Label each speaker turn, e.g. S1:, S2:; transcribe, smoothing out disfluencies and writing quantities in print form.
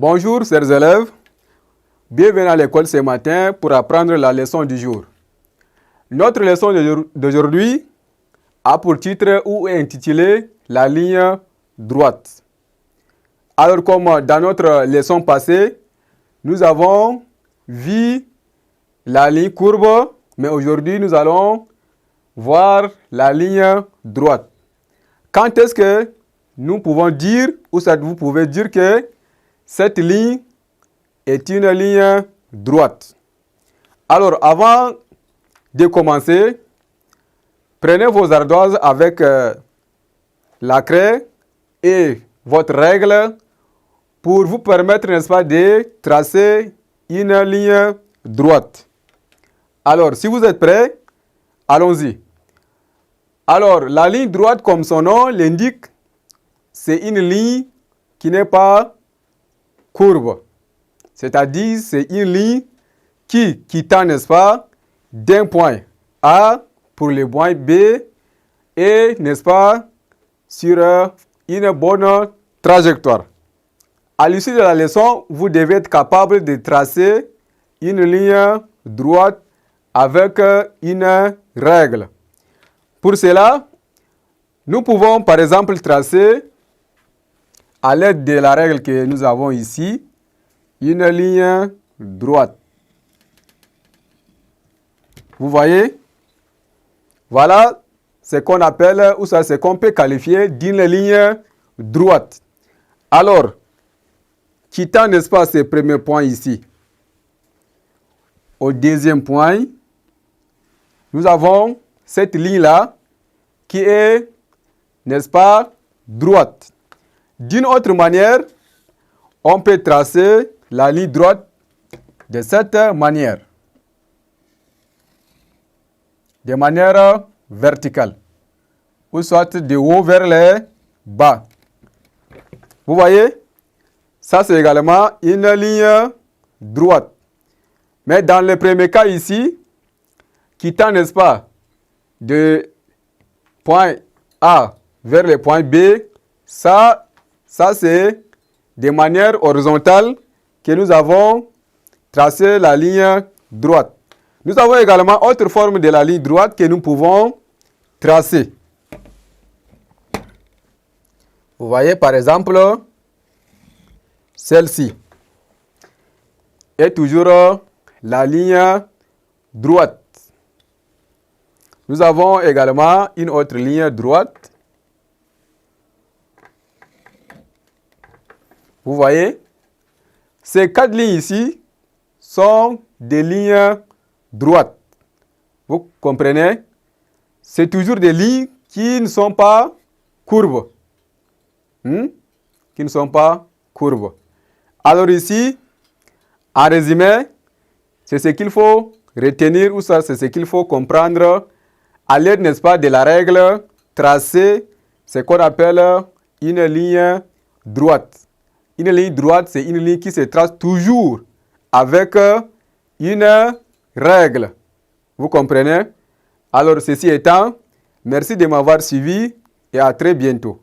S1: Bonjour chers élèves, bienvenue à l'école ce matin pour apprendre la leçon du jour. Notre leçon d'aujourd'hui a pour titre ou est intitulée la ligne droite. Alors comme dans notre leçon passée, nous avons vu la ligne courbe, mais aujourd'hui nous allons voir la ligne droite. Quand est-ce que nous pouvons dire, ou ça vous pouvez dire que cette ligne est une ligne droite? Alors, avant de commencer, prenez vos ardoises avec la craie et votre règle pour vous permettre, n'est-ce pas, de tracer une ligne droite. Alors, si vous êtes prêts, allons-y. Alors, la ligne droite, comme son nom l'indique, c'est une ligne qui n'est pas courbe. C'est-à-dire, c'est une ligne qui tend, n'est-ce pas, d'un point A pour le point B et, n'est-ce pas, sur une bonne trajectoire. À l'issue de la leçon, vous devez être capable de tracer une ligne droite avec une règle. Pour cela, nous pouvons par exemple tracer à l'aide de la règle que nous avons ici, une ligne droite. Vous voyez? Voilà ce qu'on appelle, ou ça, ce qu'on peut qualifier d'une ligne droite. Alors, quittant, n'est-ce pas, ce premier point ici, au deuxième point, nous avons cette ligne-là qui est, n'est-ce pas, droite. D'une autre manière, on peut tracer la ligne droite de cette manière, de manière verticale, ou soit de haut vers le bas. Vous voyez? Ça, c'est également une ligne droite. Mais dans le premier cas ici, quittant, n'est-ce pas, de point A vers le point B, ça c'est de manière horizontale que nous avons tracé la ligne droite. Nous avons également autre forme de la ligne droite que nous pouvons tracer. Vous voyez par exemple, celle-ci est toujours la ligne droite. Nous avons également une autre ligne droite. Vous voyez, ces quatre lignes ici sont des lignes droites. Vous comprenez? C'est toujours des lignes qui ne sont pas courbes. Qui ne sont pas courbes. Alors ici, en résumé, c'est ce qu'il faut retenir, ou ça, c'est ce qu'il faut comprendre à l'aide, n'est-ce pas, de la règle tracer ce qu'on appelle une ligne droite. Une ligne droite, c'est une ligne qui se trace toujours avec une règle. Vous comprenez? Alors, ceci étant, merci de m'avoir suivi et à très bientôt.